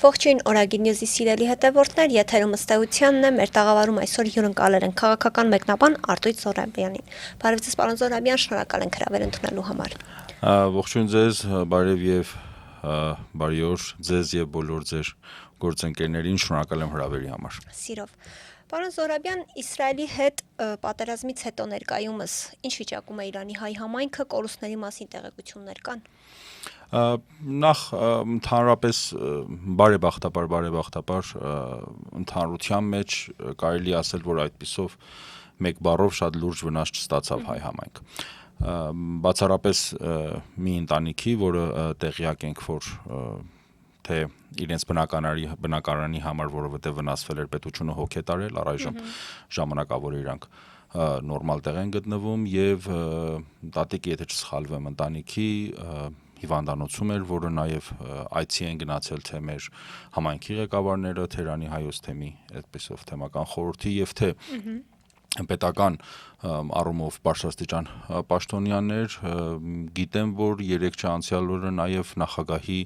Ողջույն Օրագիր Նյուզի սիրելի հետևորդներ, եթերում ըստ էությանն է, մեր տաղավարում այսօր հյուրընկալել են քաղաքական մեկնաբան Արտույտ Զոհրաբյանին։ Բարև ձեզ, պարոն Զոհրաբյան, շնորհակալ ենք հրավեր ընդունելու համար։ Ողջույն ձեզ, բարև եւ բարի օր ձեզ եւ բոլոր ձեր գործընկերներին, շնորհակալ եմ հրավերի համար։ Սիրով։ Պարոն Զոհրաբյան, Իսրայելի հետ պատերազմից հետո ներկայումս ինչ վիճակում է Իրանի հայ համայնքը, կորուստների մասին տեղեկություններ կան։ Նախ ընդհանրապես բարեբախտաբար ընդհանրության մեջ կարելի ասել, որ այդպիսով մեկ բառով շատ լուրջ վնաս չստացավ հայ համայնք։ Բացառապես մի ընտանիքի, որը տեղյակ ենք, որ թե իրենց բնակարանի համար, որովհետև վնասվել էր, պետությունը հոգ է տարել, առայժմ ժամանակավոր իրանք նորմալ տեղ են գտնվում եւ տատիկի, եթե չսխալվեմ, ընտանիքի հիվանդանոցում էր, որը նաև այցի են գնացել թե մեր համայնքի ղեկավարները, Թերանի հայոց թեմի այդպիսով թեմական խորհրդի եւ թե պետական առումով բարձրաստիճան պաշտոնյաներ, գիտեմ, որ 3 չանցյալ օրը նաև նախագահի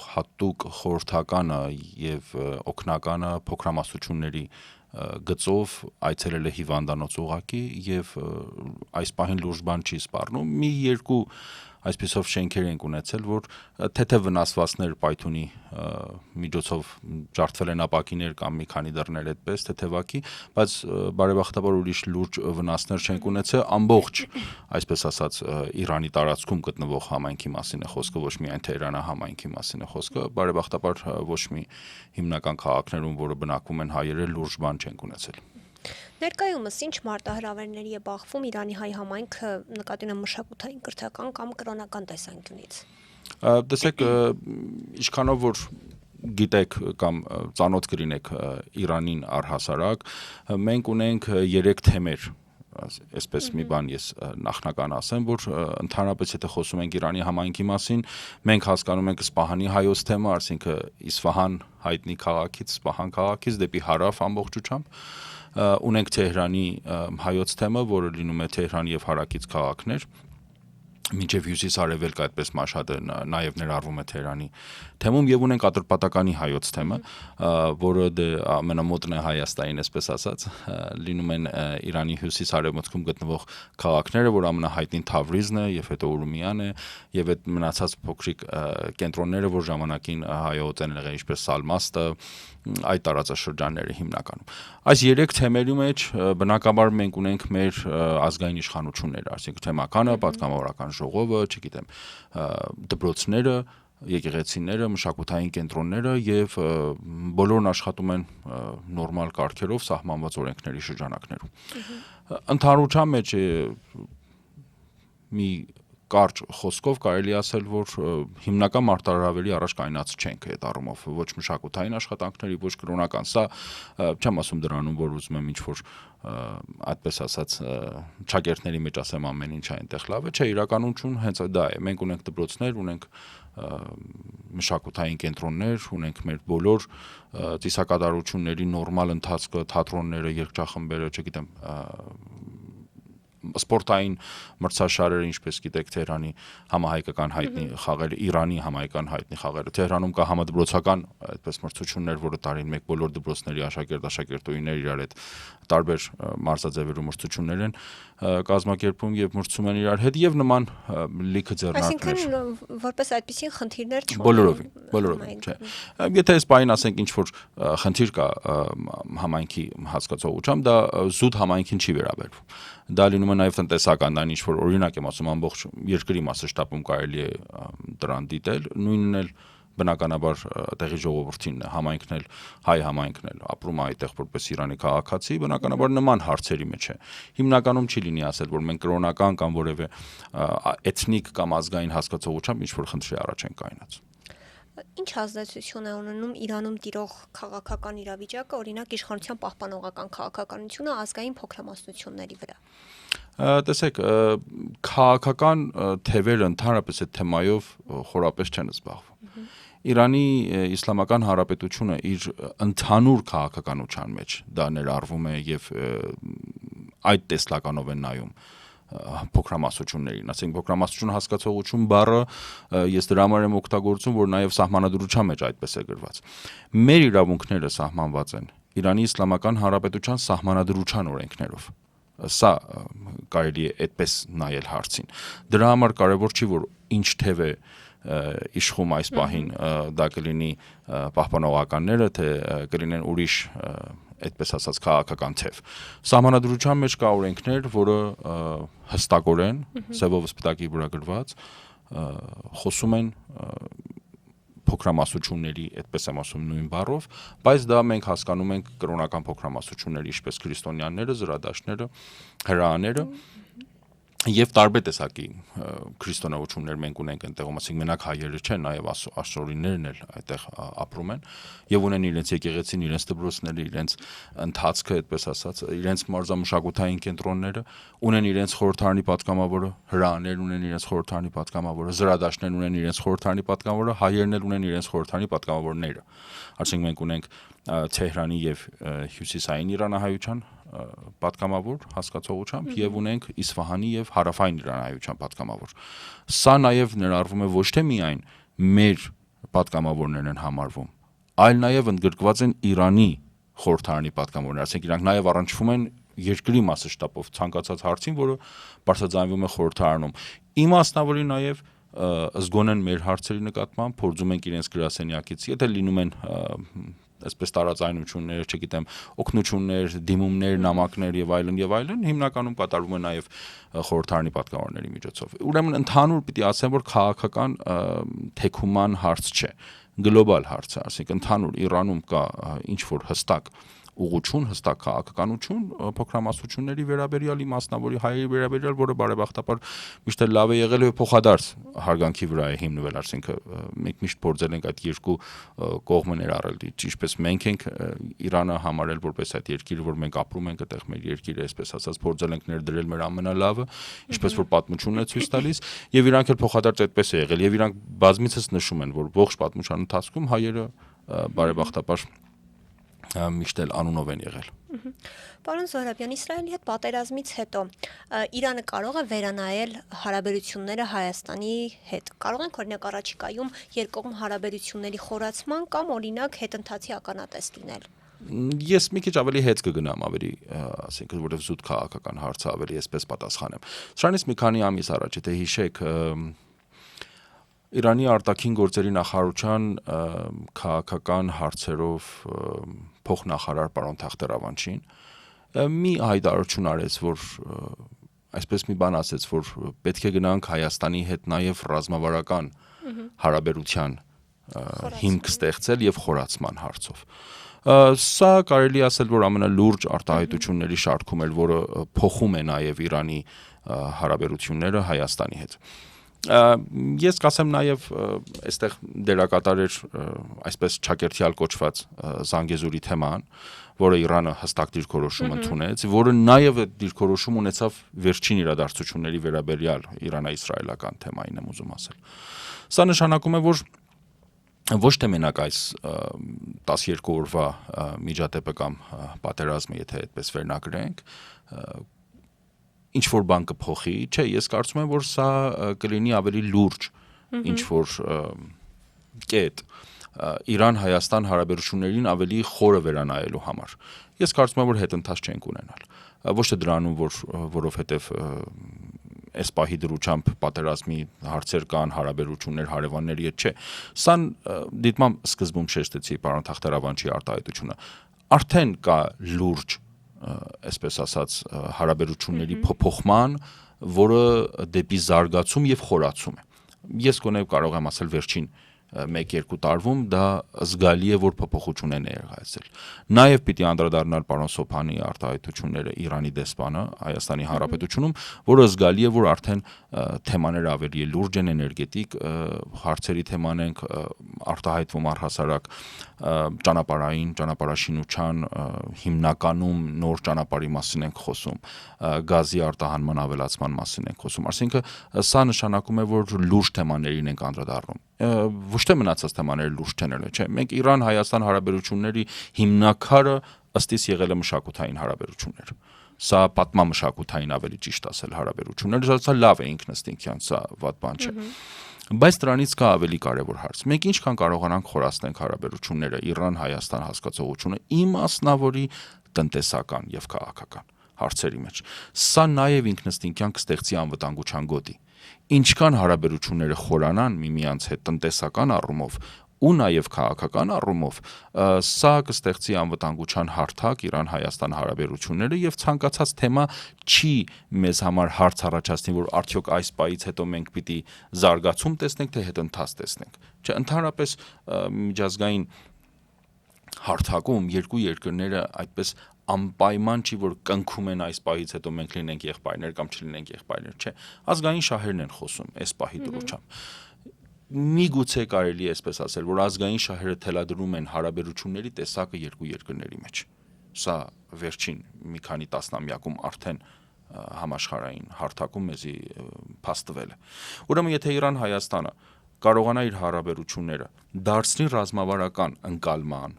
հատուկ խորհրդականը եւ օգնականը փոքրամասնությունների գծով այցելել է հիվանդանոց ուղակի եւ այս պահին լուրջ բան չի սպառնում։ Մի երկու այսպիսով շենքեր ենք ունեցել, որ թեթև վնասվածքներ պայթունի միջոցով ջարդվել են ապակիներ կամ մի քանի դռներ այդպես թեթևակի, բայց բարեբախտաբար ուրիշ լուրջ վնասներ չենք ունեցել, ամբողջ, այսպես ասած, Իրանի տարածքում գտնվող համայնքի մասին է խոսքը, ոչ միայն Թեհրանի համայնքի մասին է խոսքը, բարեբախտաբար ոչ մի հիմնական քաղաքներում, որը բնակվում են հայերը, լուրջ բան չենք ունեցել։ Ներկայումս ինչ մարտահրավերների է բախվում Իրանի հայ համայնքը նկատի ունեմ մշակութային, կրթական կամ կրոնական տեսանկյունից։ Տեսեք, ինչքանով որ գիտեք կամ ծանոթ կլինեք Իրանին առհասարակ, մենք ունենք 3 թեմեր, այսպես մի բան ես նախնական ասեմ, որ ընդհանրապես եթե խոսում ենք Իրանի համայնքի մասին, մենք հասկանում ենք Սպահանի հայոց թեմը, այսինքն Իսֆահան հայտնի քաղաքից, Սպահան քաղաքից դեպի հարավ ամբողջությամբ, ունենք Թեհրանի հայոց թեմը, որը լինում է Թեհրան եւ հարակից քաղաքներ, մինչև հյուսիս-արևելք այդպես Մաշհադը նաև ներառվում է Թեհրանի թեմում եւ ունենք Ատրպատականի հայոց թեմը, որը ամենամոտն է Հայաստանին, այսպես ասած, լինում են Իրանի հյուսիս-արևմուտքում գտնվող քաղաքները, որ ամենահայտնին Թավրիզն է եւ հետո Ուրումիան է եւ այդ մնացած փոքրիկ կենտրոնները, որ ժամանակին հայոց են եղել, ինչպես Սալմաստը, այդ տարածաշրջանները հիմնականում։ Այս 3 թեմերի մեջ բնականաբար մենք ունենք մեր ազգային իշխանությունները, այսինքն թեմականը, պատգամավորական ժողովը, չգիտեմ, դպրոցները, եկեղեցիները, մշակութային կենտրոնները եւ բոլորն աշխատում են նորմալ կարգերով սահմանված օրենքների շրջանակներում։ Ընդհանրության մեջ մի կարճ խոսքով կարելի ասել, որ հիմնական մարտահրավերի առաջ կայնած չենք այդ առումով, ոչ մշակութային աշխատանքների, ոչ կրոնական, սա չեմ ասում դրանում, որ ուզում եմ ինչ-որ այդպես ասած ճակերտների մեջ ասեմ ամեն ինչ այնտեղ լավ է, չէ, իրականություն հենց դա է, մենք ունենք դպրոցներ, ունենք մշակութային կենտրոններ, ունենք մեր բոլոր ծիսակատարությունների նորմալ ընթացքը, թատրոնները, երգչախմբերը, չգիտեմ, սպորտային մրցաշարերը, ինչպես գիտեք, Թեհրանի համահայկական հայտնի խաղերը, Իրանի համահայկական հայտնի խաղերը, Թեհրանում կա համադպրոցական այդպես մրցություններ, որը տարին մեկ բոլոր դպրոցների աշակերտ-աշակերտուհիներ իրար հետ տարբեր մարզաձևերում մրցություններ են կազմակերպում եւ մրցում են իրար հետ եւ նման լիքը ձեռնարկներ։ Այսինքն որպես այդպիսին խնդիրներ չունեն։ Բոլորովին, չէ։ Եթե այս պահին ասենք ինչ որ խնդիր կա համայնքի հասկացողությամբ, դա զուտ համայնքին չի վերաբերվում։ Դա լինում է նաև տնտեսական, դա ինչ որ օրինակ եմ ասում, ամբողջ երկրի մասշտաբում կարելի է դրան դիտել, նույնն էլ բնականաբար տեղի ժողովրդին է, համայնքն էլ, հայ համայնքն էլ ապրում է այդտեղ որպես Իրանի քաղաքացի, բնականաբար նման հարցերի մեջ է։ Հիմնականում չի լինի ասել, որ մենք կրոնական կամ որևէ էթնիկ կամ ազգային հասկացողությամբ ինչ որ խնդրի առաջ են կայնած։ Ինչ ազդեցություն է ունենում Իրանում տիրող քաղաքական իրավիճակը, օրինակ իշխանության պահպանողական քաղաքականությունը ազգային փոքրամասնությունների վրա։ Տեսեք, քաղաքական թևերը ընդհանրապես այդ թեմայով խորապես չեն զբաղվում։ Իրանի Իսլամական Հանրապետությունը իր ընդհանուր քաղաքականության մեջ դա ներառվում է եւ այդ տեսլականով են նայում փոքրամասնություններին, ասենք փոքրամասնություն հասկացողություն բառը ես դրա համար եմ օգտագործում, որ նաև սահմանադրության մեջ այդպես է գրված։ Մեր իրավունքները սահմանված են Իրանի Իսլամական Հանրապետության սահմանադրության օրենքներով։ Սա կարելի է այդպես նայել հարցին։ Դրա համար կարևոր չի, որ ինչ թև է իշխում այս պահին, դա կլինի պահպանողականները, թե կլինեն ուրիշ այդպես ասած քաղաքական թև։ Սահմանադրության մեջ կա օրենքներ, որը հստակորեն սևով սպիտակի վրա գրված խոսում են փոքրամասնությունների, այդպես եմ ասում նույն բառով, բայց դա մենք հասկանում ենք կրոնական փոքրամասնությունների, ինչպես քրիստոնյաները, զրադաշտները, հրեաները եւ տարբեր տեսակի քրիստոնեություններ մենք ունենք այնտեղում, ասենք մենակ հայերը չեն, նաեւ աշորիներն էլ այդտեղ ապրում են եւ ունեն իրենց եկեղեցին, իրենց դպրոցները, իրենց ընթացքը, այդպես ասած, իրենց մարզամշակութային կենտրոնները, ունեն իրենց խորհրդարանի պատգամավորը, հրեաներն ունեն իրենց խորհրդարանի պատգամավորը, զրադաշտներն ունեն իրենց խորհրդարանի պատգամավորը, հայերն էլ ունեն իրենց խորհրդարանի պատգամավորները։ Այսինքն մենք ունենք Թեհրանի եւ հյուսիսային իրանահայության պատգամավոր հասկացողությամբ եւ ունենք Իսֆահանի եւ հարավային իրանահայության պատգամավոր։ Սա նաեւ ներառվում է ոչ թե միայն մեր պատգամավորներն են համարվում, այլ նաեւ ընդգրկված են Իրանի խորհրդարանի պատգամավորներ, ասենք իրանք նաեւ առնչվում են երկրի մասշտաբով ցանկացած հարցին, որը բարձրաձայնվում է խորհրդարանում։ Իմաստնավորի նաեւ զգոն են մեր հարցերի նկատմամբ, փորձում ենք իրենց գրասենյակից, եթե լինում են այսպես տարածայնություններ, չգիտեմ, օգնություններ, դիմումներ, նամակներ եւ այլն, հիմնականում կատարվում է նաեւ խորհրդարանի պատգամավորների միջոցով։ Ուրեմն ընդհանուր պիտի ասեմ, որ քաղաքական թեքուման հարց չէ, գլոբալ հարց է, ասենք ընդհանուր Իրանում կա ինչ որ հստակ ուղղություն, հստակ քաղաքականություն փոքրամասնությունների վերաբերյալ, իմաստնավորի հայերի վերաբերյալ, որը բարեբախտաբար միշտ լավ է եղել եւ փոխադարձ հարգանքի վրա է հիմնվել, այսինքն մենք միշտ փորձել ենք այդ երկու կողմը ներառել, ինչպես մենք ենք Իրանը համարել որպես այդ երկիրը, որ մենք ապրում ենք այդտեղ, մեր երկիրը, այսպես ասած, փորձել ենք ներդրել մեր ամենալավը, ինչպես որ պատմությունն է ցույց տալիս, եւ իրանք էլ փոխադարձ այդպես է եղել, եւ իրանք բազմիցս նշում են, որ ողջ պատմության ընթացքում հայերը բարեբախտաբար միշտ էլ անունով են եղել։ Պարոն Զոհրաբյան, Իսրայելի հետ պատերազմից հետո Իրանը կարող է վերանայել հարաբերությունները Հայաստանի հետ։ Կարող ենք օրինակ առաջիկայում երկկողմ հարաբերությունների խորացման կամ օրինակ հետընթացի ականատես լինել։ Ես մի քիչ ավելի հետ կգնամ, ավելի, ասենք, որովհետև զուտ քաղաքական հարցը ավելի այսպես պատասխանեմ։ Սրանից մի քանի ամիս առաջ, եթե հիշեք, Իրանի արտաքին գործերի նախարարության քաղաքական հարցերով փոխնախարար պարոն Թախտերավանչին մի հայտարարություն արեց, որ այսպես մի բան ասեց, որ պետք է գնանք Հայաստանի հետ նաև ռազմավարական հարաբերության հիմք ստեղծել եւ խորացման հարցով։ Սա կարելի ասել, որ ամենալուրջ արտահայտությունների շարքում էր, որը փոխում է նաև Իրանի հարաբերությունները Հայաստանի հետ։ Ես կասեմ նաև այստեղ դերակատար էր այսպես ճակերտյալ կոչված Զանգեզուրի թեման, որը Իրանը հստակ դիրքորոշում ընդունեց, որը նաև այդ դիրքորոշում ունեցավ վերջին իրադարձությունների վերաբերյալ իրանա-իսրայելական թեմային եմ ուզում ասել։ Սա նշանակում է, որ ոչ թե մենակ այս 12 օրվա միջադեպը կամ պատերազմը, եթե այդպես վերնագրենք, ինչ որ բան կփոխի, չէ, ես կարծում եմ, որ սա կլինի ավելի լուրջ, ինչ որ կետ Իրան-Հայաստան հարաբերություններին ավելի խորը վերանայելու համար։ Ես կարծում եմ, որ հետընթաց չենք ունենալ։ Ոչ թե դրանում, որովհետև այս պահի դրությամբ պատերազմի հարցեր կան, հարաբերություններ հարևանների հետ, չէ։ Սա դիտմամ սկզբում շեշտեցի պարոն Թախտերավանչի արտահայտությունը։ Արդեն կա լուրջ այսպես ասած հարաբերությունների փոփոխման, որը դեպի զարգացում եւ խորացում է։ Ես գոնե կարող եմ ասել վերջին 1-2 տարվում դա զգալի է, որ փոփոխություն է ներկայացել։ Նաև պիտի անդրադառնալ պարոն Սոփանի արտահայտությունները Իրանի դեսպանը Հայաստանի Հանրապետությունում, որը զգալի է, որ արդեն թեմաները ավելի լուրջ են, էներգետիկ հարցերի թեման ենք արտահայտվում առհասարակ ճանապարհային, ճանապարհաշինության հիմնականում նոր ճանապարհի մասին ենք խոսում, գազի արտահանման ավելացման մասին ենք խոսում։ Այսինքն սա նշանակում է, որ լուրջ թեմաներին ենք անդրադառնում։ Ոչ թե մնացած թեմաները լուրջ չեն եղել, չէ։ Մենք Իրան-Հայաստան հարաբերությունների հիմնակարը ըստ իս եղել է մշակութային հարաբերություններ։ Սա պատմամշակութային ավելի ճիշտ ասել հարաբերությունները, սա լավ է ինքնըստինքյան, սա վատ բան չէ։ Բայց դրանից կա ավելի կարևոր հարց։ Մենք ինչքան կարողանանք խորացնենք հարաբերությունները Իրան-Հայաստան հասկացողությունը իմասնավորի տնտեսական եւ քաղաքական հարցերի մեջ։ Սա նաեւ ինքնըստինքյան կստեղծի անվտանգության գոտի։ Ինչքան հարաբերությունները խորանան միմյանց հետ տնտեսական առումով ու նաև քաղաքական առումով, սա կստեղծի անվտանգության հարթակ Իրան-Հայաստան հարաբերությունները եւ ցանկացած թեմա չի մեզ համար հարց առաջացնի, որ արդյոք այս պահից հետո մենք պիտի զարգացում տեսնենք, թե հետընթաց տեսնենք։ Չէ, ընդհանրապես միջազգային հարթակում երկու երկրները այդպես անպայման չի, որ կնքում են այս պահից հետո մենք լինենք եղբայրներ կամ չլինենք եղբայրներ, չէ։ Ազգային շահերն են խոսում այս պահի դրությամբ։ Միգուցե կարելի է այսպես ասել, որ ազգային շահերը թելադրում են հարաբերությունների տեսակը երկու երկրների մեջ։ Սա վերջին մի քանի տասնամյակում արդեն համաշխարհային հարթակում մեզի փաստվել է։ Ուրեմն եթե Իրան-Հայաստանը կարողանա իր հարաբերությունները դարձնի ռազմավարական ընկալման,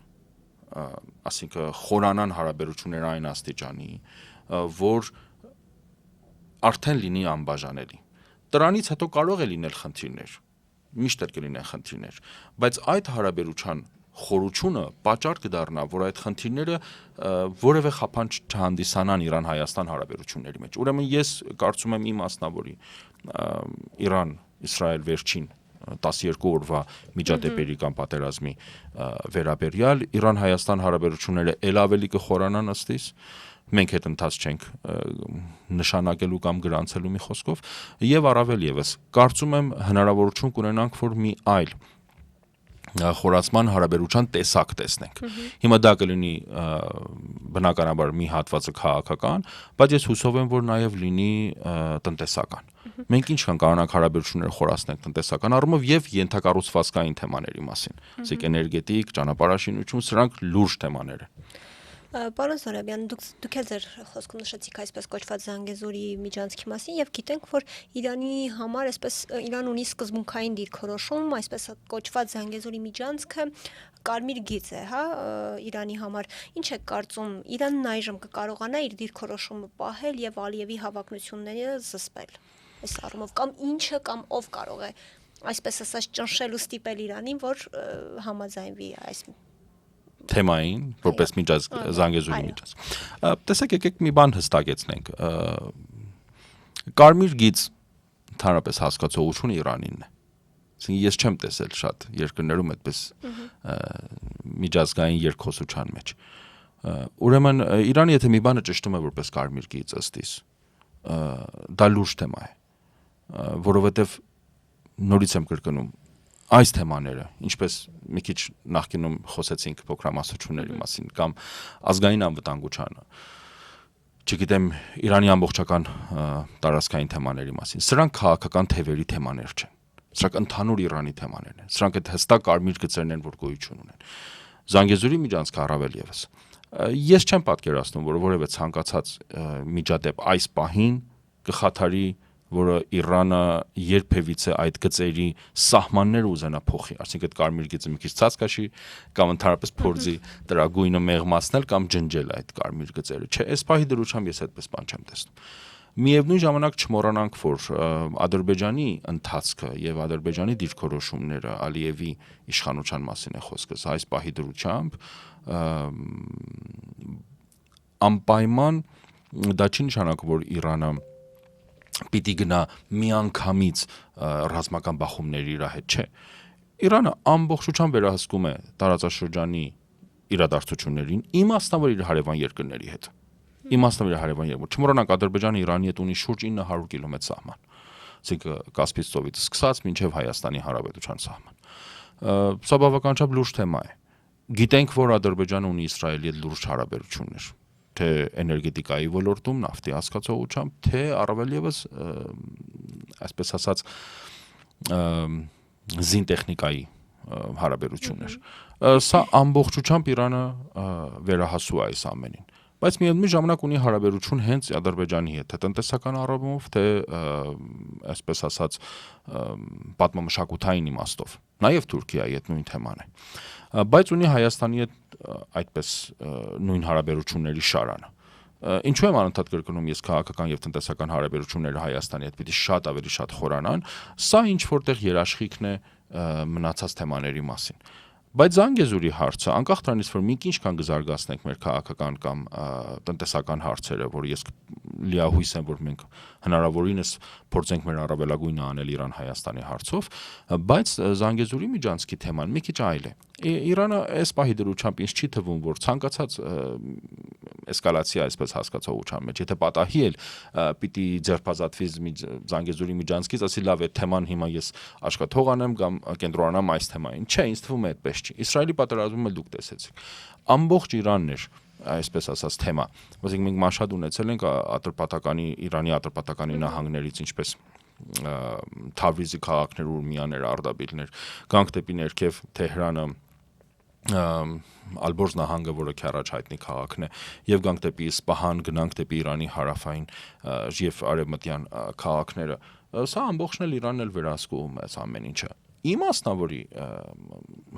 ասինքն խորանան հարաբերությունները այն աստիճանի, որ արդեն լինի անբաժանելի։ Դրանից հետո կարող է լինել խնդիրներ, միշտ կլինեն խնդիրներ, բայց այդ հարաբերության խորությունը պատճառ կդառնա, որ այդ խնդիրները որևէ խափանջ չհանդիսանան Իրան-Հայաստան հարաբերությունների մեջ։ Ուրեմն ես կարծում եմ իմ մասնավորի Իրան-Իսրայել վերջին 12 օրվա միջադեպերի կամ պատերազմի վերաբերյալ Իրան-Հայաստան հարաբերությունները ել ավելի կխորանան ըստիս, մենք հետ ընթաց չենք նշանակելու կամ գրանցելու մի խոսքով, եւ առավել եւս կարծում եմ հնարավորություն կունենանք, որ մի այլ խորացման հարաբերության տեսակ տեսնենք։ Հիմա դա կլինի բնականաբար մի հատվածը քաղաքական, բայց ես հուսով եմ, որ նաև լինի տնտեսական։ Մենք ինչքան կարողանանք հարաբերությունները խորացնել տնտեսական առումով եւ ենթակառուցվածքային թեմաների մասին, ասենք էներգետիկ, ճանապարհաշինություն, սրանք լուրջ թեմաներ են։ Պարոն Սարաբյան, դուք էլ ձեր խոսքում նշեցիք այսպես կոչված Զանգեզուրի միջանցքի մասին եւ գիտենք, որ Իրանի համար այսպես Իրան ունի սկզբունքային դիրքորոշում, այսպես կոչված Զանգեզուրի միջանցքը կարմիր գիծ է, հա, Իրանի համար։ Ինչ եք կարծում, Իրանն այժմ կկարողանա իր դիրքորոշումը պահել եւ Ալիևի հավակնությունները զսպել այս առումով, կամ ինչը կամ ով կարող է այսպես ասած ճնշել ու ստիպել Իրանին, որ համաձայնվի այս թեմային, որպես Զանգեզուրի միջանցք։ Տեսեք, եկեք մի բան հստակեցնենք։ Կարմիր գիծ ընդհանրապես հասկացողությունը Իրանինն է։ Այսինքն ես չեմ տեսել շատ երկրներում այդպես միջազգային երկխոսության մեջ։ Ուրեմն Իրանը եթե մի բանը ճշտում է որպես կարմիր գիծ ըստիս, դա լուրջ թեմա է, որովհետև նորից եմ կրկնում, այս թեմաները, ինչպես մի քիչ նախկինում խոսեցինք փոքրամասնությունների մասին կամ ազգային անվտանգությանը, չգիտեմ, Իրանի ամբողջական տարածքային թեմաների մասին, սրանք քաղաքական թևերի թեմաներ չեն։ Սրանք ընդհանուր Իրանի թեմաներն են։ Սրանք այդ հստակ կարմիր գծերն են, որ գոյություն ունեն։ Զանգեզուրի միջանցքը առավել եւս։ Ես չեմ պատկերացնում, որ որևէ ցանկացած միջադեպ այս պահին կխաթարի, որը Իրանը երբևիցե այդ գծերի սահմանները ուզենա փոխի, այսինքն այդ կարմիր գիծը մի քիչ ցած կաշի կամ ընդհանրապես փորձի դրա գույնը մեղմացնել կամ ջնջել այդ կարմիր գծերը։ Չէ, այս պահի դրությամբ ես այդպես բան չեմ տեսնում։ Միևնույն ժամանակ չմոռանանք, որ Ադրբեջանի ընթացքը եւ Ադրբեջանի դիրքորոշումները Ալիևի իշխանության մասին է խոսքս, այս պահի դրությամբ անպայման դա չի նշանակում, որ Իրանը պիտի գնա միանգամից ռազմական բախումների իր հետ, չէ։ Իրանը ամբողջությամբ վերահսկում է տարածաշրջանի իրադարձություններին, իմաստնավոր իր հարևան երկրների հետ։ Իմաստնավոր իր հարևան երկրներ։ Չմոռանանք, Ադրբեջանը Իրանի հետ ունի շուրջ 900 կիլոմետր սահման։ Այսինքն Կասպից ծովից սկսած մինչև Հայաստանի Հանրապետության սահման։ Սա բավականաչափ լուրջ թեմա է։ Գիտենք, որ Ադրբեջանը ունի Իսրայելի հետ լուրջ հարաբերություններ, թե էներգետիկայի ոլորտում, նավթի հասկացողությամբ, թե առավել եւս այսպես ասած զինտեխնիկայի հարաբերություններ։ Սա ամբողջությամբ Իրանը վերահասու է այս ամենին։ Բայց միևնույն ժամանակ ունի հարաբերություն հենց Ադրբեջանի հետ, թե տնտեսական առումով, թե այսպես ասած պատմամշակութային իմաստով, նաև Թուրքիայի հետ նույն թեման է։ Բայց ունի Հայաստանի հետ այդպես նույն հարաբերությունների շարանը։ Ինչու եմ անընդհատ կրկնում, ես քաղաքական եւ տնտեսական հարաբերությունները Հայաստանի հետ պիտի շատ ավելի շատ խորանան, սա ինչ որտեղ երաշխիքն է մնացած թեմաների մասին։ Բայց Զանգեզուրի հարցը, անկախ դրանից, որ մենք ինչքան կզարգացնենք մեր քաղաքական կամ տնտեսական հարցերը, որ ես լիահույս եմ, որ մենք հնարավորինս փորձենք մեր առավելագույնը անել Իրան-Հայաստանի հարցով, բայց Զանգեզուրի միջանցքի թեման մի քիչ այլ է։ Իրանը այս պահի դրությամբ ինձ չի թվում, որ ցանկացած էսկալացիա, այսպես հասկացողության մեջ, եթե պատահի էլ պիտի ձերբազատվի Զանգեզուրի միջանցքից, ասի լավ է թեման հիմա ես աշխատող անեմ կամ կենտրոնանամ այս թեմային։ Չէ, ինձ թվում է այդպես չի։ Իսրայելի պատերազմը դուք տեսեցիք։ Ամբողջ Իրանն էր այսպես ասած թեմա։ Ոսիկ մենք մաշհադ ունեցել ենք Ատրպատականի Իրանի Ատրպատականի նահանգներից, ինչպես Թավրիզի քաղաքներ, Ուրմիաներ, Արդաբիլներ, գանք դեպի ներքև Թեհրանը, Ալբորզ նահանգը, որը քյարաչ հայտնի քաղաքն է, եւ գանք դեպի Իսպահան, գնանք դեպի Իրանի հարավային եւ արևմտյան քաղաքները։ Սա ամբողջն էլ Իրանն էլ վերահսկում է ամեն ինչը։ Իմաստնավորի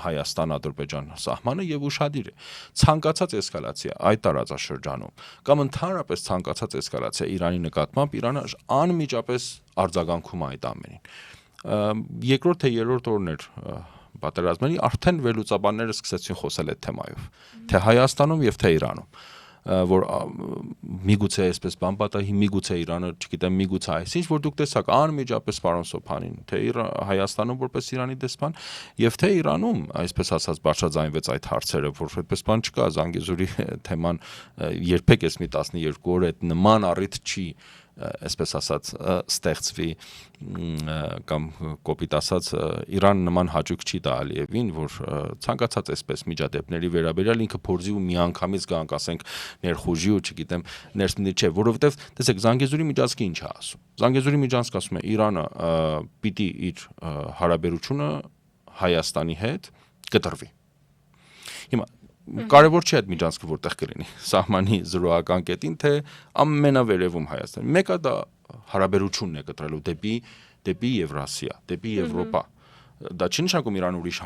Հայաստան-Ադրբեջան սահմանը եւ ուշադիր է ցանկացած էսկալացիա այդ տարածաշրջանում կամ ընդհանրապես ցանկացած էսկալացիա Իրանի նկատմամբ Իրանը անմիջապես արձագանքում է այդ ամենին։ Երկրորդ թե երրորդ օրն էր պատերազմների արդեն վերլուծաբանները սկսեցին խոսել այդ թեմայով, թե Հայաստանում եւ թե Իրանում, որ միգուցե այսպես բան պատահի, միգուցե Իրանը, չգիտեմ, միգուցե այսինչ, որ դուք տեսաք անմիջապես պարոն Սոփանին, թե Հայաստանում որպես Իրանի դեսպան, եւ թե Իրանում, այսպես ասած, բարձրաձայնվեց այդ հարցերը, որ այդպես բան չկա, Զանգեզուրի թեման երբեք էս մի 12 օր այդ նման առիթ չի այսպես ասած ստեղծվի կամ կոպիտ ասած Իրան նման հաճույք չի տա Ալիևին, որ ցանկացած այսպես միջադեպների վերաբերյալ ինքը փորձի ու միանգամից գանք ասենք ներխուժի ու չգիտեմ ներսնի չէ, որովհետև տեսեք Զանգեզուրի միջանցքը ինչ է ասում։ Զանգեզուրի միջանցքը ասում է Իրանը պիտի իր հարաբերությունը Հայաստանի հետ կտրվի։ Հիմա կարևոր չի այդ միջանցքը որտեղ կլինի սահմանի զրոական կետին, թե ամենավերևում Հայաստանի։ Մեկը դա հարաբերությունն է կտրելու դեպի Եվրասիա, դեպի Եվրոպա։ Դա չի նշանակում Իրան ուրիշ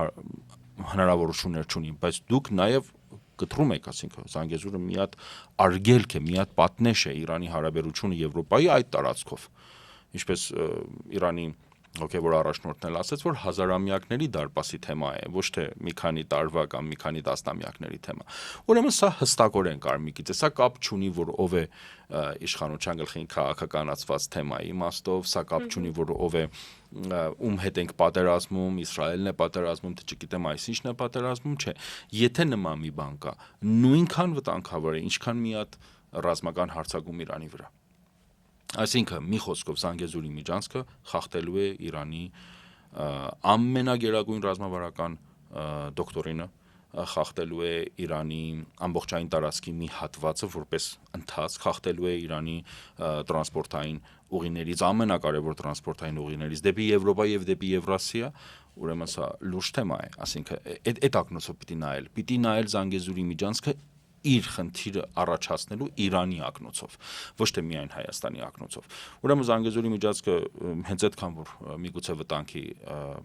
հնարավորություններ չունի, բայց դուք նաև կտրում եք, ասինքն Զանգեզուրը մի հատ արգելք է, մի հատ պատնեշ է Իրանի հարաբերությունը Եվրոպայի այդ տարածքով։ Ինչպես Իրանի հոգևոր առաջնորդն էլ ասաց, որ հազարամյակների դարպասի թեմա է, ոչ թե մի քանի տարվա կամ մի քանի տասնամյակների թեմա։ Ուրեմն սա հստակորեն կար մի քիչ, սա կապ չունի, որ ով է իշխանության գլխին քաղաքականացված թեմայի իմաստով, սա կապ չունի, որ ով է ում հետ ենք պատերազմում, Իսրայելն է պատերազմում, թե չգիտեմ այսինչն է պատերազմում, չէ։ Եթե նման մի բան կա, նույնքան վտանգավոր է, ինչքան մի հատ ռազմական հարձակում Իրանի վրա։ Այսինքն մի խոսքով Զանգեզուրի միջանցքը խախտելու է Իրանի ամենագերագույն ռազմավարական դոկտրինը, խախտելու է Իրանի ամբողջային տարածքի մի հատվածը որպես ընթացք, խախտելու է Իրանի տրանսպորտային ուղիներից, ամենակարևոր տրանսպորտային ուղիներից դեպի Եվրոպա եւ դեպի Եվրասիա, ուրեմն սա լուրջ թեմա է, ասինքն այդ ակնոցով պիտի նայել Զանգեզուրի միջանցքը իր խնդիրը առաջացնելու Իրանի ակնոցով, ոչ թե միայն Հայաստանի ակնոցով։ Ուրեմն Զանգեզուրի միջանցքը հենց այդքան որ միգուցե վտանգի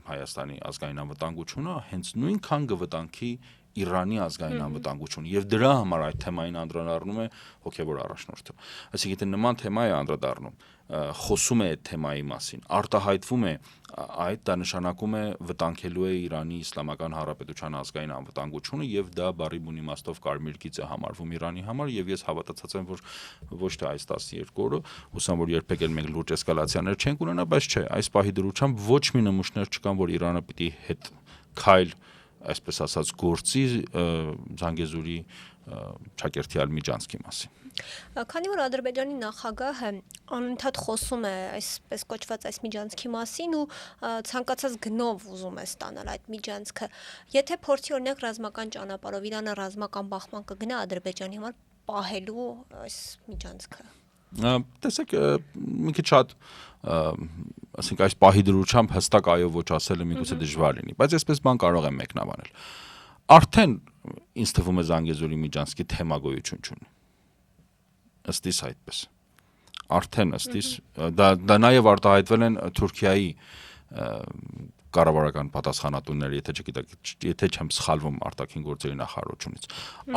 Հայաստանի ազգային անվտանգությունը, հենց նույնքան կվտանգի Իրանի ազգային անվտանգությունը եւ դրա համար այդ թեմային անդրադառնում է հոգեվոր առաջնորդը։ Այսինքն նման թեմա է անդրադառնում, խոսում է այդ թեմայի մասին, արտահայտվում է այդ դա նշանակում է վտանգելու է Իրանի Իսլամական Հանրապետության ազգային անվտանգությունը եւ դա բառի բուն իմաստով կարմիր գիծ է համարվում Իրանի համար եւ ես հավատացած եմ, որ ոչ թե այս 12 օրը, հուսամ որ երբեք էլ մենք լուրջ էսկալացիաներ չենք ունենա, բայց չէ, այս պահի դրությամբ ոչ մի նմուշներ չկան, որ Իրանը պիտի հետ քայլ այսպես ասած գործի Զանգեզուրի ճակերտյալ միջանցքի մասին։ Քանի որ Ադրբեջանի նախագահը անընդհատ խոսում է այսպես կոչված այս միջանցքի մասին ու ցանկացած գնով ուզում է ստանալ այդ միջանցքը, եթե փորձի օրինակ ռազմական ճանապարհով Իրանը ռազմական բախման կգնա Ադրբեջանի համար պահելու այս միջանցքը։ Տեսեք, մի քիչ շատ ասենք այս պահի դրությամբ հստակ այո ոչ ասելը միգուցե դժվար լինի, բայց այսպես բան կարող եմ մեկնաբանել։ Արդեն ինձ թվում է Զանգեզուրի միջանցքի թեմա գոյություն չունի։ Ըստ իս այդպես։ Արդեն ըստ իս դա նաև արտահայտվել են Թուրքիայի կառավարական պատասխանատուները, եթե չեմ սխալվում արտաքին գործերի նախարարությունից։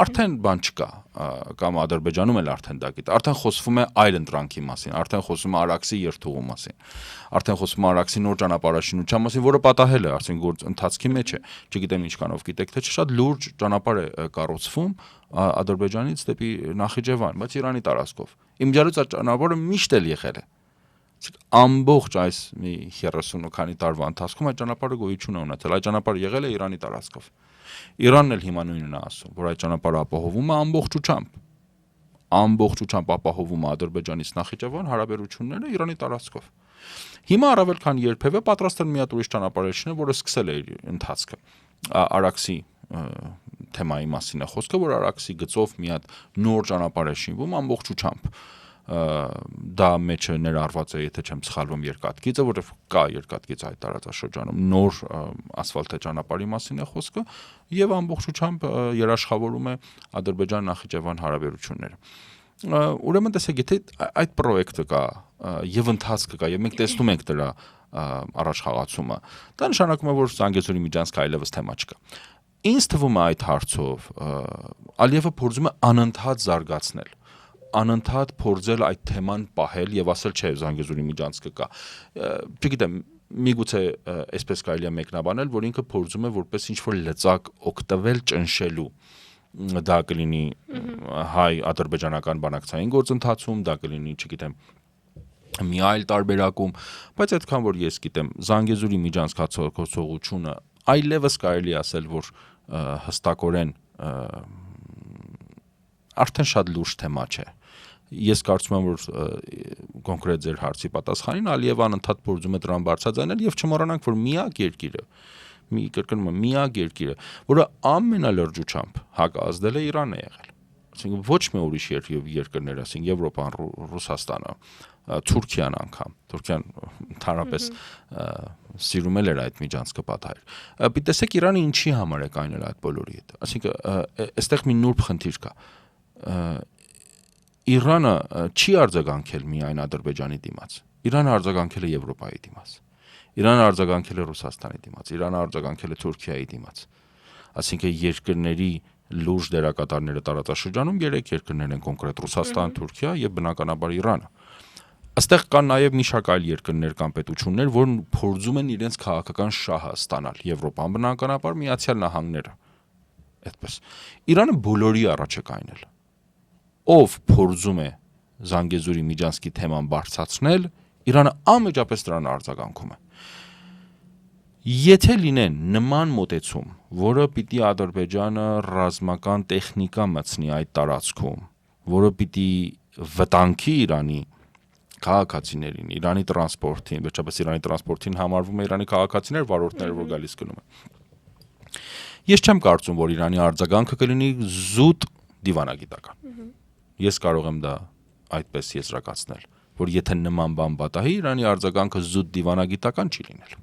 Արդեն բան չկա, կամ Ադրբեջանում էլ արդեն դա գիտի։ Արդեն խոսվում է այլ ընտրանքի մասին, արդեն խոսվում է Արաքսի երթուղու մասին, արդեն խոսվում է Արաքսի նոր ճանապարհաշինության մասին, որը պատահել է, արդեն գործ ընթացքի մեջ է։ Չգիտեմ ինչքանով գիտեք, թե շատ լուրջ ճանապարհ է կառուցվում Ադրբեջանից դեպի Նախիջևան, բայց Իրանի տարածքով։ Իմ ջարից այդ ճանապարհը միշտ էլ եղել է։ Ամբողջ այս մի 30 քանի տարվա ընթացքում այդ ճանապարհը գոյություն է ունեցել, այդ ճանապարհը եղել է Իրանի տարածքով։ Իրանն էլ հիմա նույնն է ասում, որ այդ ճանապարհը ապահովում է ամբողջությամբ ապահովում է Ադրբեջանից Նախիջևան հարաբերությունները Իրանի տարածքով։ Հիմա առավել քան երբևէ պատրաստ են մի հատ ուրիշ ճանապարհ, որը սկսել է իր ընթացքը։ Արաքսի թեմայի մասին է խոսքը, որ Արաքսի գծով մի հատ նոր ճանապարհ է շինվում ամբողջությամբ։ Դա մեջը ներառված է, եթե չեմ սխալվում, երկաթգիծը, որտեղ կա երկաթգիծ այդ տարածաշրջանում, նոր ասֆալտե ճանապարհի մասին է խոսքը, եւ ամբողջությամբ երաշխավորում է Ադրբեջան-Նախիջևան հարաբերությունները։ Ուրեմն տեսեք, եթե այդ պրոյեկտը կա եւ ընթացքը կա եւ մենք տեսնում ենք դրա առաջխաղացումը, դա նշանակում է, որ Զանգեզուրի միջանցքը այլևս թեմա չկա։ Ինձ թվում է այդ հարցով Ալիևը փորձում է անընդհատ զարգացնել, անընդհատ փորձել այդ թեման պահել եւ ասել չէ, Զանգեզուրի միջանցքը կա։ Չգիտեմ, միգուցե այսպես կարելի է մեկնաբանել, որ ինքը փորձում է որպես ինչ-որ լծակ օգտվել ճնշելու։ Դա կլինի հայ-ադրբեջանական բանակցային գործընթացում, դա կլինի, չգիտեմ, մի այլ տարբերակում, բայց այդքան որ ես գիտեմ, Զանգեզուրի միջանցքացողությունը այլևս կարելի ասել, որ հստակորեն արդեն շատ լուրջ թեմա չէ։ Ես կարծում եմ, որ կոնկրետ ձեր հարցի պատասխանին Ալիևը անընդհատ փորձում է դրան բարձրացնել եւ չմոռանանք, որ միակ երկիրը, որը ամենալրջությամբ հակազդել է Իրանն է եղել։ Այսինքն ոչ մի ուրիշ երկրներ, ասենք Եվրոպան, Ռուսաստանը, Թուրքիան անգամ, Թուրքիան ընդհանրապես սիրում էր այդ միջանցքը պատահել։ Տեսեք Իրանը ինչի համար է կայնել այդ բոլորի հետ։ Այսինքն այստեղ մի նուրբ խնդիր կա։ Իրանը չի արձագանքել միայն Ադրբեջանի դիմաց։ Իրանը արձագանքել է Եվրոպայի դիմաց։ Իրանը արձագանքել է Ռուսաստանի դիմաց։ Իրանը արձագանքել է Թուրքիայի դիմաց։ Այսինքն երկրների լուրջ դերակատարները տարածաշրջանում 3 երկրներ են կոնկրետ Ռուսաստան, Թուրքիա եւ բնականաբար Իրանը։ Այստեղ կան նաեւ մի շարք այլ երկրներ կամ պետություններ, որոնք փորձում են իրենց քաղաքական շահը ստանալ։ Եվրոպան բնականաբար Միացյալ Նահանգները։ Այդպես։ Իրանը բոլորի առաջ է կայնել։ Ով փորձում է Զանգեզուրի միջանցքի թեման բարձրացնել, Իրանը անմիջապես դրան արձագանքում է։ Եթե լինեն նման մոտեցում, որը պիտի Ադրբեջանը ռազմական տեխնիկա մտցնի այդ տարածքում, որը պիտի վտանգի Իրանի քաղաքացիներին, Իրանի տրանսպորտին, վերջապես Իրանի տրանսպորտին համարվում է Իրանի քաղաքացիներ, վարորդները, որ գալիս գնում են։ Ես չեմ կարծում, որ Իրանի արձագանքը կլինի զուտ դիվանագիտական։ Ես կարող եմ դա այդպես եզրակացնել, որ եթե նման բան պատահի, Իրանի արձագանքը զուտ դիվանագիտական չի լինել։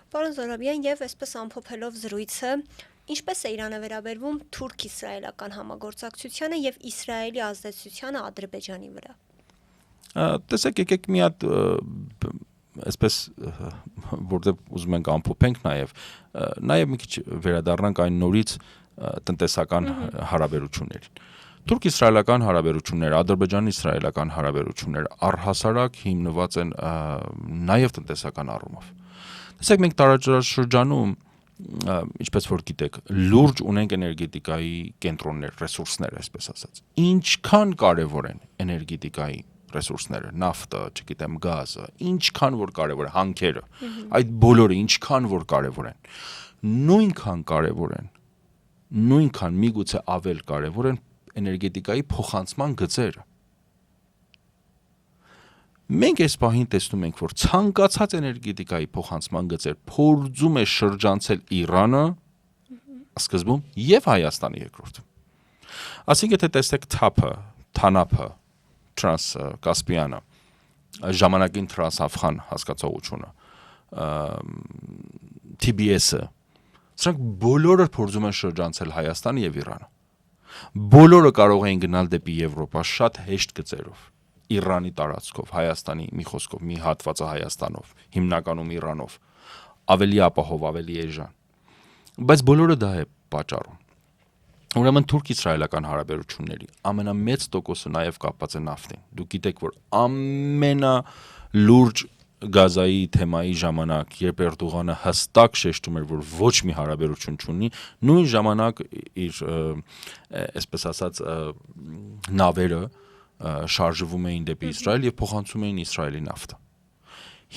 Պարոն Զոհրաբյան, եւ այսպես ամփոփելով զրույցը, ինչպես է Իրանը վերաբերվում թուրք-իսրայելական համագործակցությանը եւ Իսրայելի ազդեցությանը Ադրբեջանի վրա։ Տեսեք, եկեք մի հատ այսպես որտեղ ուզում ենք ամփոփենք նաեւ մի քիչ վերադառնանք այն նորից տնտեսական հարաբերություններին։ Թուրք-իսրայելական հարաբերությունները, Ադրբեջան-իսրայելական հարաբերությունները առհասարակ հիմնված են նաեւ տնտեսական առումով։ Տեսեք, մենք տարածաշրջանում, ինչպես որ գիտեք, լուրջ ունենք էներգետիկայի կենտրոններ, ռեսուրսներ, այսպես ասած։ Ինչքան կարևոր են էներգետիկայի ռեսուրսները, նավթը, չգիտեմ, գազը, ինչքան որ կարևոր է, հանքերը, այդ բոլորը ինչքան որ կարևոր են, նույնքան կարևոր են, նույնքան միգուցե ավել կարևոր են էներգետիկայի փոխանցման գծերը։ Մենք այս պահին տեսնում ենք, որ ցանկացած էներգետիկայի փոխանցման գծեր փորձում է շրջանցել Իրանը, սկզբում եւ Հայաստանը երկրորդում։ Այսինքն եթե տեսեք TAP-ը, TANAP-ը, Trans-Caspian-ը, ժամանակին Trans-Afghan հասկացողությունը, TBS-ը, սրանք բոլորը փորձում են շրջանցել Հայաստանը եւ Իրանը։ Բոլորը կարող են գնալ դեպի Եվրոպա շատ հեշտ գծերով։ Իրանի տարածքով, Հայաստանի մի խոսքով, մի հատվածը Հայաստանով, հիմնականում Իրանով, ավելի ապահով, ավելի էժան։ Բայց բոլորը դա է պատճառում։ Ուրեմն թուրք-իսրայելական հարաբերությունների ամենամեծ տոկոսը նաև կապված է նավթին։ Դուք գիտեք, որ ամենալուրջ Գազայի թեմայի ժամանակ, երբ Էրդողանը հստակ շեշտում էր, որ ոչ մի հարաբերություն չունի, նույն ժամանակ իր, այսպես ասած, նավերը շարժվում էին դեպի Իսրայել եւ փոխանցում էին Իսրայելի նավթը։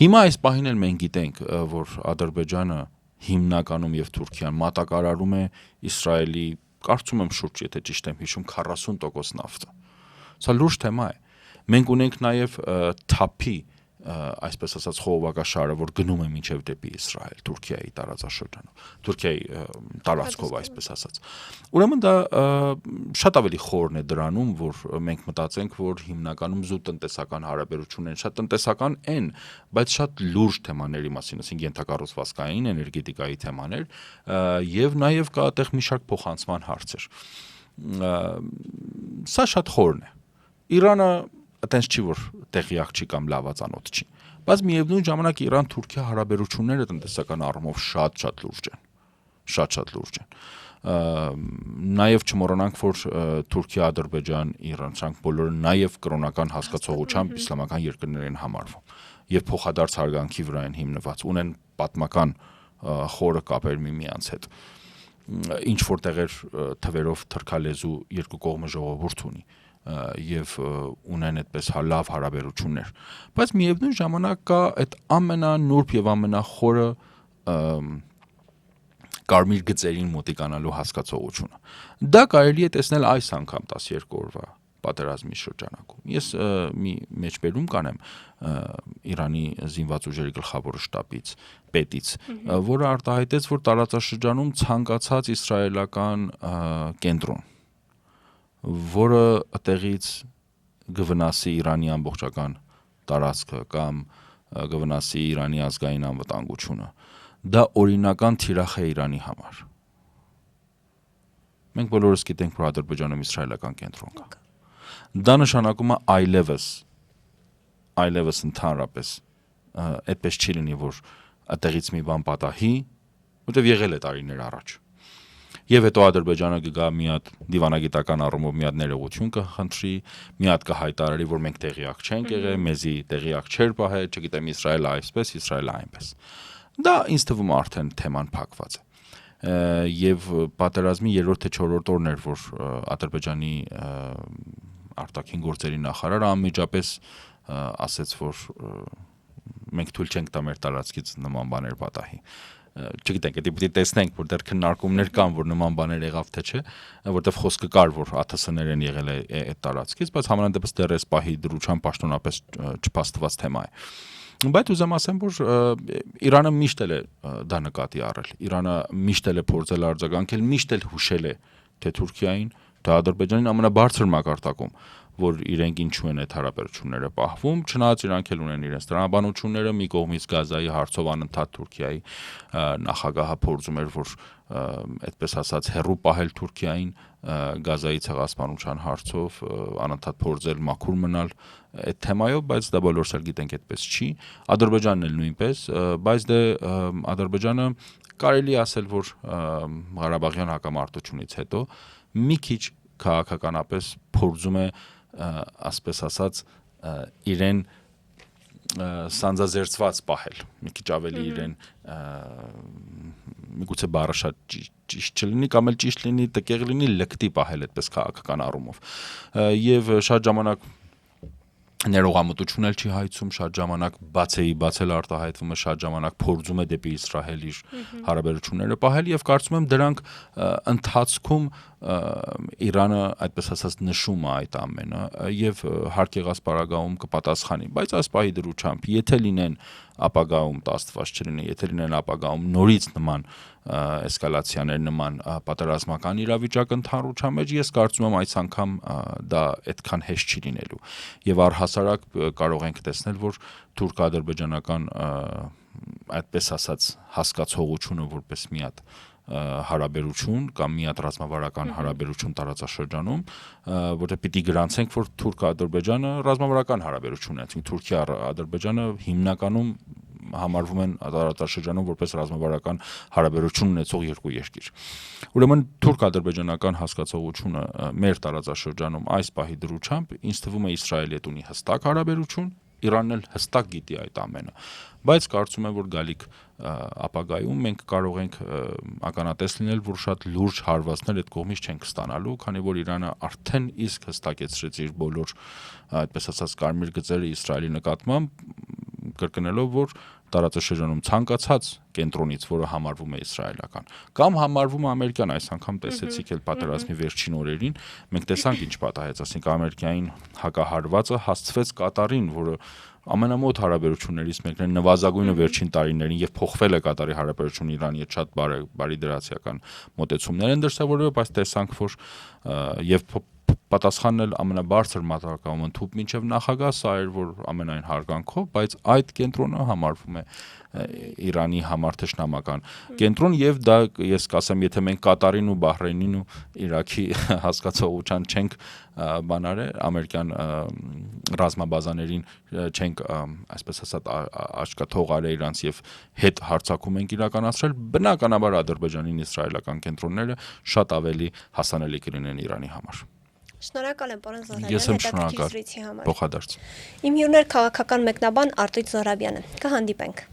Հիմա այս պահին էլ մենք գիտենք, որ Ադրբեջանը հիմնականում եւ Թուրքիան մատակարարում է Իսրայելի, կարծում եմ շուրջ, եթե ճիշտ եմ հիշում, 40% նավթը։ Սա լուրջ թեմա է։ Մենք ունենք նաեւ թափի, այսպես ասած, խողովակաշարը, որ գնում է մինչև դեպի Իսրայել, Թուրքիայի տարածաշրջանում, Թուրքիայի տարածքով, այսպես ասած։ Ուրեմն դա շատ ավելի խորն է դրանում, որ մենք մտածենք, որ հիմնականում զուտ տնտեսական հարաբերություն են, շատ տնտեսական են, բայց շատ լուրջ թեմաների մասին, ասենք ենթակառուցվածքային, էներգետիկայի թեմաներ, եւ նաեւ կա այդտեղ մի շարք փոխանցման հարցեր։ Սա շատ խորն է։ Իրանը այտենց չի, որ տեղյակ չի կամ լավացանոթ չի, բայց միևնույն ժամանակ Իրան-Թուրքիա հարաբերությունները տնտեսական առումով շատ լուրջ են, շատ լուրջ են։ Նաև չմոռանանք, որ Թուրքիա-Ադրբեջան, Իրան, սրանք բոլորը նաև կրոնական հասկացողությամբ իսլամական երկրներ են համարվում եւ փոխադարձ հարգանքի վրա են հիմնված, ունեն պատմական խորը կապեր միմյանց հետ։ Ինչ որ տեղեր թվերով թրքալեզու երկու կողմը ժողովուրդ ունի եւ ունեն այդպես լավ հարաբերություններ, բայց միևնույն ժամանակ կա այդ ամենանուրբ եւ ամենախորը կարմիր գծերին մոտիկանալու հասկացողությունը։ Դա կարելի է տեսնել այս անգամ 12 օրվա պատերազմի շրջանակում։ Ես մի մեջբերում կանեմ Իրանի զինված ուժերի գլխավոր շտաբից, պետից, որը արտահայտեց, որ տարածաշրջանում ցանկացած իսրայելական կենտրոն, որը այդտեղից կվնասի Իրանի ամբողջական տարածքը կամ կվնասի Իրանի ազգային անվտանգությունը, դա օրինական թիրախ է Իրանի համար։ Մենք բոլորս գիտենք, որ Ադրբեջանում իսրայելական կենտրոն կա։ Դա նշանակում է այլևս ընդհանրապես այդպես չի լինի, որ այդտեղից մի բան պատահի, որտեղ եղել է տարիներ առաջ։ Եվ հետո Ադրբեջանը կգա մի հատ դիվանագիտական առումով մի հատ ներողություն կխնդրի, մի հատ կհայտարարի, որ մենք տեղյակ չենք եղել, մեզի տեղյակ չէր պահել, չգիտեմ, Իսրայելը այսպես, Իսրայելը այնպես։ Դա ինձ թվում է արդեն թեման փակված է։ Եվ պատերազմի 3-րդ թե 4-րդ օրն էր, որ Ադրբեջանի արտաքին գործերի նախարարը անմիջապես ասեց, որ մենք թույլ չենք տա մեր տարածքից նման բաներ պատահի։ Չգիտենք, դա պիտի տեսնենք, որ դեռ քննարկումներ կան, որ նման բաներ եղավ թե չէ, որտեղ խոսքը կար, որ ԱԹՍ-ներ են եղել այդ տարածքից, բայց համենայնդեպս դեռ էս պահի դրությամբ պաշտոնապես չփաստված թեմա է։ Բայց ուզեմ ասեմ, որ Իրանը միշտ էլ է դա նկատի առել։ Իրանը միշտ էլ է փորձել արձագանքել, միշտ էլ հուշել է թե Թուրքիային, թե Ադրբեջանին ամենաբարձր մակարդակում, որ իրենք ինչու են այդ հարաբերությունները պահվում, չնայած իրանք էլ ունեն իրենց տրամաբանությունները, մի կողմից Գազայի հարցով անընդհատ Թուրքիայի նախագահը փորձում էր, որ այդպես ասած հերրու պահել Թուրքիային Գազայի ցեղասպանության հարցով, անընդհատ փորձել մաքուր մնալ այդ թեմայով, բայց դա բոլորս էլ գիտենք այդպես չի, Ադրբեջանն էլ նույնպես, բայց դե Ադրբեջանը կարելի ասել, որ Ղարաբաղյան հակամարտությունից հետո մի քիչ քաղաքականապես փորձում է, ասպես ասած, իրեն սանձազերծված պահել, մի քիչ ավելի իրեն, միգուցե բառը շատ ճիշտ չլինի, կամ էլ ճիշտ լինի, տկեղ լինի, լկտի պահել այդպես քաղաքական առումով։ Եվ շատ ժամանակ ներողամտություն էլ չի հայցում, շատ ժամանակ բաց էլ արտահայտվում է, շատ ժամանակ փորձում է դեպի Իսրայել իր հարաբերությունները պահել եւ կարծում եմ դրանք ընթացքում Իրանը այդպես ասած նշում է այդ ամենը եւ հարկ եղած պարագայում կպատասխանի, բայց այս պահի դրությամբ եթե լինեն ապագայում տաստված չլինի, եթե լինեն ապագայում նորից նման էսկալացիաներ, նման պատերազմական իրավիճակ ընդհանրության մեջ, ես կարծում եմ այս անգամ դա այդքան հեշտ չի լինելու եւ առհասարակ կարող ենք տեսնել, որ թուրք-ադրբեջանական այդպես ասած հասկացողությունը որպես մի հատ հարաբերություն կամ մի հատ ռազմավարական հարաբերություն տարածաշրջանում, որտեղ պիտի գրանցենք, որ Թուրք-Ադրբեջանը ռազմավարական հարաբերություն է, այսինքն Թուրքիա-Ադրբեջանը հիմնականում համարվում են տարածաշրջանում որպես ռազմավարական հարաբերություն ունեցող երկու երկիր։ Ուրեմն թուրք-ադրբեջանական հասկացողությունը մեր տարածաշրջանում այս պահի դրությամբ ինձ թվում է Իսրայելի հետ ունի հստակ հարաբերություն, Իրանն էլ հստակ գիտի այդ ամենը, բայց կարծում եմ, որ գալիք ապագայում մենք կարող ենք ականատես լինել, որ շատ լուրջ հարվածներ այդ կողմից չենք ստանալու, քանի որ Իրանը արդեն իսկ հստակեցրեց իր բոլոր, այդպես ասած, կարմիր գծերը Իսրայելի նկատմամբ, կրկնելով, որ տարածաշրջանում ցանկացած կենտրոնից, որը համարվում է իսրայելական, կամ համարվում է ամերիկյան, այս անգամ տեսեցիք էլ պատերազմի վերջին օրերին, մենք տեսանք ինչ պատահեց, ասենք ամերիկային հակահարվածը հասցվեց Կատարին, որը ամենամոտ հարաբերություններից մեկն է, նվազագույնը վերջին տարիներին եւ փոխվել է Կատարի հարաբերությունը Իրանի հետ շատ բարի դրացիական մոտեցումներ են դրսևորվել, բայց տեսանք, որ եւ պատասխանն էլ ամենաբարձր մակարդակում ընդհուպ մինչև նախագահ, սա էր, որ ամենայն հարգանքով, բայց այդ կենտրոնը համարվում է Իրանի համար թշնամական կենտրոն եւ դա ես կասեմ, եթե մենք Կատարին ու Բահրեյնին ու Իրաքի հասկացողության չենք բանարել, ամերիկյան ռազմաբազաներին չենք, այսպես ասած, աչքա թողարել իրանց եւ հետ հարցակում ենք իրականացրել, բնականաբար ադրբեջանին իսրայելական կենտրոնները շատ ավելի հասանելի կլինեն Իրանի համար։ Շնորհակալ եմ, պարոն Զոհրաբյան, Ես եմ հետաքրքիր շնորհակալ։ զրույցի համար։ Փոխադարձ։ Իմ հյուրն էր քաղաքական մեկնաբան Արտույտ Զոհրաբյանը։ Կհանդիպենք։